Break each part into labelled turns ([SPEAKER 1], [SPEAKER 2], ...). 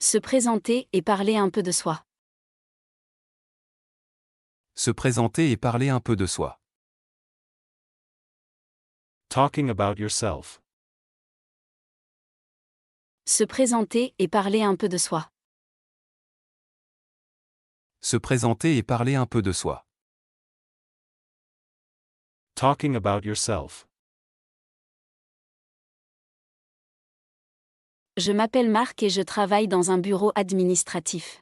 [SPEAKER 1] Se présenter et parler un peu de soi.
[SPEAKER 2] Se présenter et parler un peu de soi.
[SPEAKER 3] Talking about yourself.
[SPEAKER 1] Se présenter et parler un peu de soi.
[SPEAKER 2] Se présenter et parler un peu de soi.
[SPEAKER 3] Talking about yourself.
[SPEAKER 1] Je m'appelle Marc et je travaille dans un bureau administratif.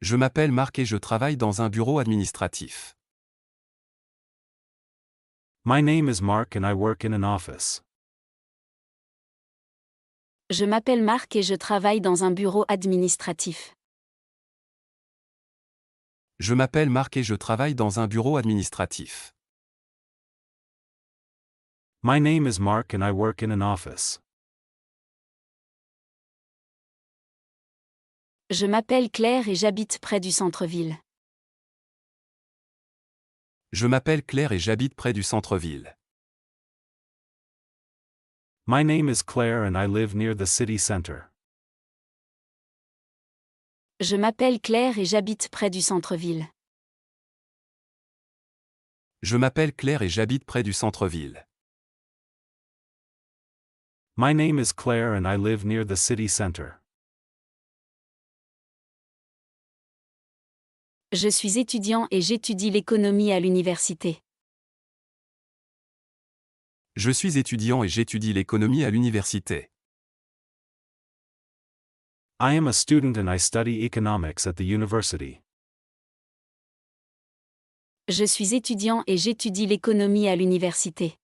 [SPEAKER 2] Je m'appelle Marc et je travaille dans un bureau administratif.
[SPEAKER 3] My name is Mark and I work in an office.
[SPEAKER 1] Je m'appelle Marc et je travaille dans un bureau administratif.
[SPEAKER 2] Je m'appelle Marc et je travaille dans un bureau administratif.
[SPEAKER 3] My name is Mark and I work in an office.
[SPEAKER 1] Je m'appelle Claire et j'habite près du centre-ville.
[SPEAKER 2] Je m'appelle Claire et j'habite près du centre-ville.
[SPEAKER 3] My name is Claire and I live near the city center.
[SPEAKER 1] Je m'appelle Claire et j'habite près du centre-ville.
[SPEAKER 2] Je m'appelle Claire et j'habite près du centre-ville.
[SPEAKER 3] My name is Claire and I live near the city center.
[SPEAKER 1] Je suis étudiant et j'étudie l'économie à l'université.
[SPEAKER 2] Je suis étudiant et j'étudie l'économie à l'université.
[SPEAKER 3] I am a student and I study economics at the university.
[SPEAKER 1] Je suis étudiant et j'étudie l'économie à l'université.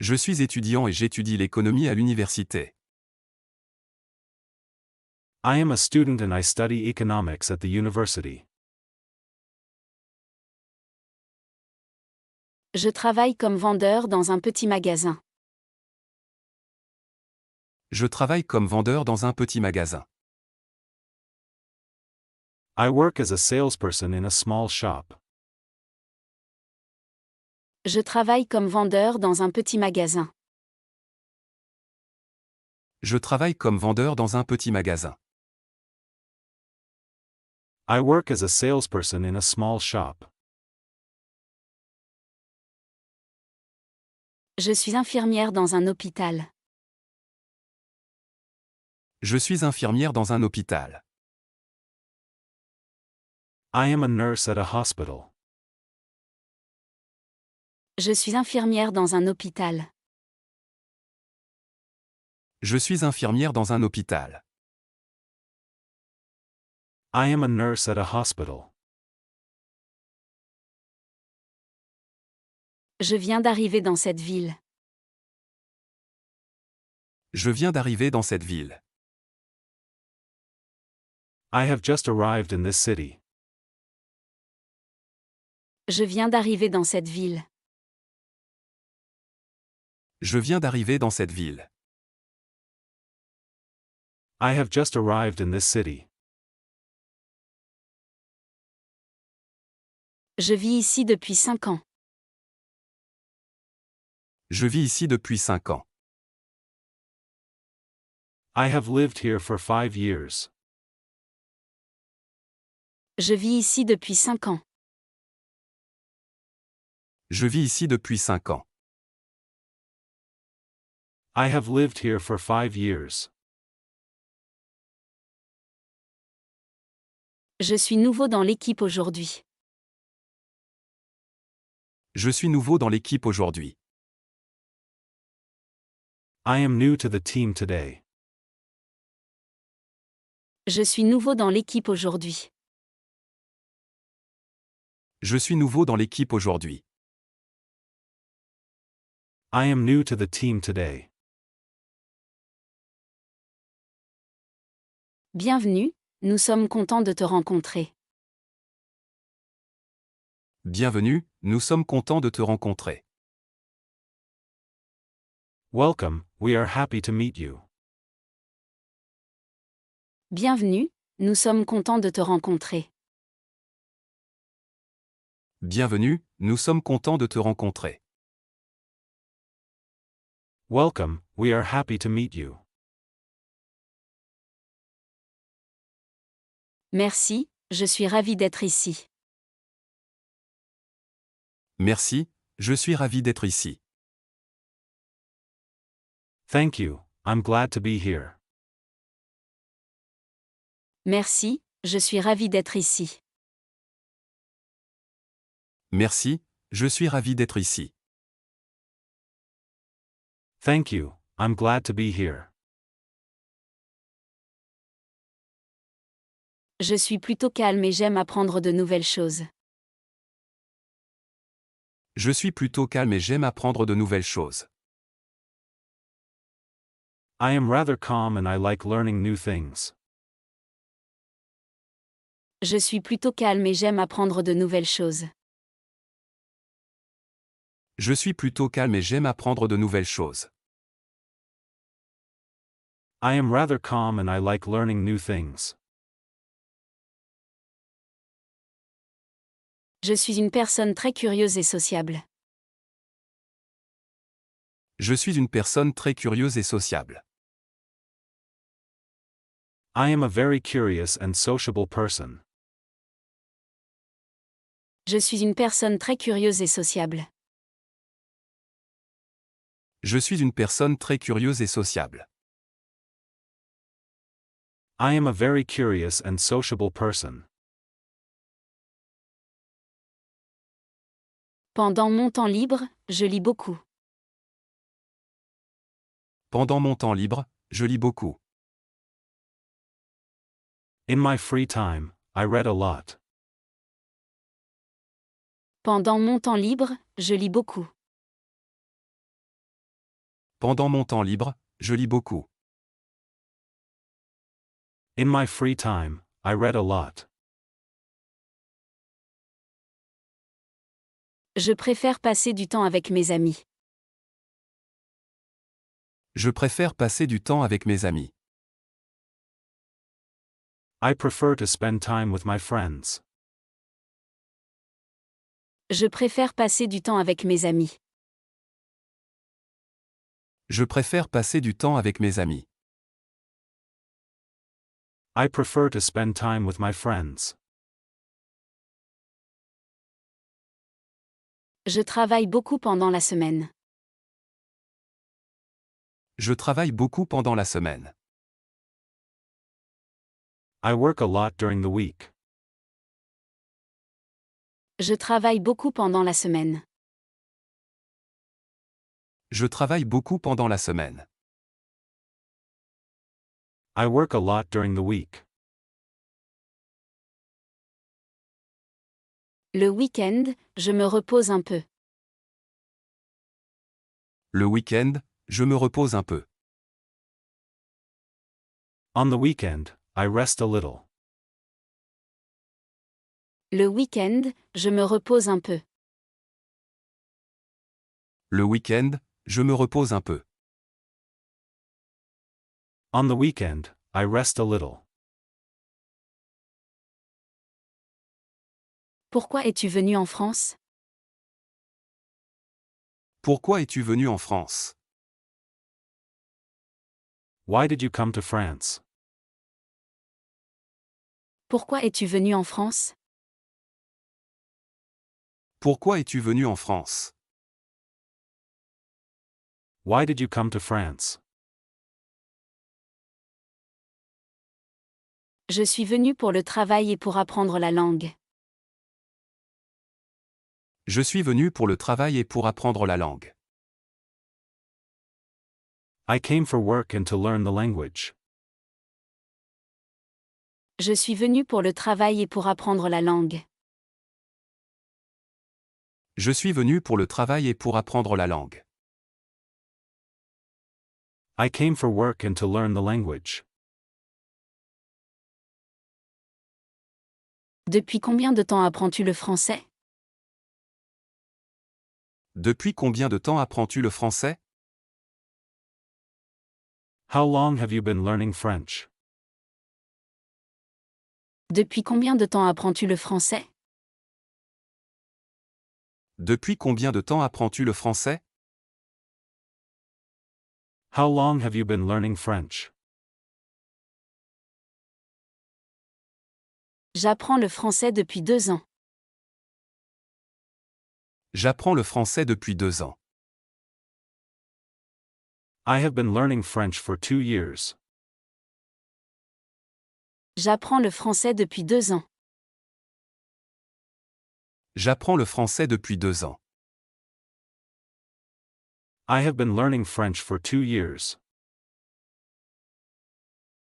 [SPEAKER 2] Je suis étudiant et j'étudie l'économie à l'université.
[SPEAKER 3] I am a student and I study economics at the university.
[SPEAKER 1] Je travaille comme vendeur dans un petit magasin.
[SPEAKER 2] Je travaille comme vendeur dans un petit magasin.
[SPEAKER 3] I work as a salesperson in a small shop.
[SPEAKER 1] Je travaille comme vendeur dans un petit magasin.
[SPEAKER 2] Je travaille comme vendeur dans un petit magasin.
[SPEAKER 3] I work as a salesperson in a small shop.
[SPEAKER 1] Je suis infirmière dans un hôpital.
[SPEAKER 2] Je suis infirmière dans un hôpital.
[SPEAKER 3] I am a nurse at a hospital.
[SPEAKER 1] Je suis infirmière dans un hôpital.
[SPEAKER 2] Je suis infirmière dans un hôpital.
[SPEAKER 3] I am a nurse at a hospital.
[SPEAKER 1] Je viens d'arriver dans cette ville.
[SPEAKER 2] Je viens d'arriver dans cette ville.
[SPEAKER 3] I have just arrived in this city.
[SPEAKER 1] Je viens d'arriver dans cette ville.
[SPEAKER 2] Je viens d'arriver dans cette ville.
[SPEAKER 3] I have just arrived in this city.
[SPEAKER 1] Je vis ici depuis 5 ans.
[SPEAKER 2] Je vis ici depuis 5 ans.
[SPEAKER 3] I have lived here for 5 years.
[SPEAKER 1] Je vis ici depuis 5 ans.
[SPEAKER 2] Je vis ici depuis 5 ans.
[SPEAKER 3] I have lived here for 5 years.
[SPEAKER 1] Je suis nouveau dans l'équipe aujourd'hui.
[SPEAKER 2] Je suis nouveau dans l'équipe aujourd'hui.
[SPEAKER 3] I am new to the team today.
[SPEAKER 1] Je suis nouveau dans l'équipe aujourd'hui.
[SPEAKER 2] Je suis nouveau dans l'équipe aujourd'hui.
[SPEAKER 3] I am new to the team today.
[SPEAKER 1] Bienvenue, nous sommes contents de te rencontrer.
[SPEAKER 2] Bienvenue, nous sommes contents de te rencontrer.
[SPEAKER 3] Welcome, we are happy to meet you.
[SPEAKER 1] Bienvenue, nous sommes contents de te rencontrer.
[SPEAKER 2] Bienvenue, nous sommes contents de te rencontrer.
[SPEAKER 3] Welcome, we are happy to meet you.
[SPEAKER 1] Merci, je suis ravi d'être ici.
[SPEAKER 2] Merci, je suis ravi d'être ici.
[SPEAKER 3] Thank you, I'm glad to be here.
[SPEAKER 1] Merci, je suis ravi d'être ici.
[SPEAKER 2] Merci, je suis ravi d'être ici.
[SPEAKER 3] Thank you, I'm glad to be here.
[SPEAKER 1] Je suis plutôt calme et j'aime apprendre de nouvelles choses.
[SPEAKER 2] Je suis plutôt calme et j'aime apprendre de nouvelles choses.
[SPEAKER 3] I am rather calm and I like learning new things.
[SPEAKER 1] Je suis plutôt calme et j'aime apprendre de nouvelles choses.
[SPEAKER 2] Je suis plutôt calme et j'aime apprendre de nouvelles choses.
[SPEAKER 3] I am rather calm and I like learning new things.
[SPEAKER 1] Je suis une personne très curieuse et sociable.
[SPEAKER 2] Je suis une personne très curieuse et sociable.
[SPEAKER 3] I am a very curious and sociable person.
[SPEAKER 1] Je suis une personne très curieuse et sociable.
[SPEAKER 2] Je suis une personne très curieuse et sociable.
[SPEAKER 3] I am a very curious and sociable person.
[SPEAKER 1] Pendant mon temps libre, je lis beaucoup.
[SPEAKER 2] Pendant mon temps libre, je lis beaucoup.
[SPEAKER 3] In my free time, I read a lot.
[SPEAKER 1] Pendant mon temps libre, je lis beaucoup.
[SPEAKER 2] Pendant mon temps libre, je lis beaucoup.
[SPEAKER 3] In my free time, I read a lot.
[SPEAKER 1] Je préfère passer du temps avec mes amis.
[SPEAKER 2] Je préfère passer du temps avec mes amis.
[SPEAKER 3] I prefer to spend time with my friends.
[SPEAKER 1] Je préfère passer du temps avec mes amis.
[SPEAKER 2] Je préfère passer du temps avec mes amis.
[SPEAKER 3] I prefer to spend time with my friends.
[SPEAKER 1] Je travaille beaucoup pendant la semaine.
[SPEAKER 2] Je travaille beaucoup pendant la semaine.
[SPEAKER 3] I work a lot during the week.
[SPEAKER 1] Je travaille beaucoup pendant la semaine.
[SPEAKER 2] Je travaille beaucoup pendant la semaine.
[SPEAKER 3] I work a lot during the week.
[SPEAKER 1] Le week-end, je me repose un peu.
[SPEAKER 2] Le week-end, je me repose un peu.
[SPEAKER 3] On the weekend, I rest a little.
[SPEAKER 1] Le week-end, je me repose un peu.
[SPEAKER 2] Le week-end, je me repose un peu.
[SPEAKER 3] On the weekend, I rest a little.
[SPEAKER 1] Pourquoi es-tu venu en France?
[SPEAKER 2] Pourquoi es-tu venu en France?
[SPEAKER 3] Why did you come to France?
[SPEAKER 1] Pourquoi es-tu venu en France?
[SPEAKER 2] Pourquoi es-tu venu en France?
[SPEAKER 3] Why did you come to France?
[SPEAKER 1] Je suis venu pour le travail et pour apprendre la langue.
[SPEAKER 2] Je suis venu pour le travail et pour apprendre la langue.
[SPEAKER 3] I came for work and to learn the language.
[SPEAKER 1] Je suis venu pour le travail et pour apprendre la langue.
[SPEAKER 2] Je suis venu pour le travail et pour apprendre la langue.
[SPEAKER 3] I came for work and to learn the language.
[SPEAKER 1] Depuis combien de temps apprends-tu le français?
[SPEAKER 2] Depuis combien de temps apprends-tu le français?
[SPEAKER 3] How long have you been learning French?
[SPEAKER 1] Depuis combien de temps apprends-tu le français?
[SPEAKER 2] Depuis combien de temps apprends-tu le français?
[SPEAKER 3] How long have you been learning French?
[SPEAKER 1] J'apprends le français depuis 2 ans.
[SPEAKER 2] J'apprends le français depuis 2 ans.
[SPEAKER 3] I have been learning French for 2 years.
[SPEAKER 1] J'apprends le français depuis 2 ans.
[SPEAKER 2] J'apprends le français depuis 2 ans.
[SPEAKER 3] I have been learning French for 2 years.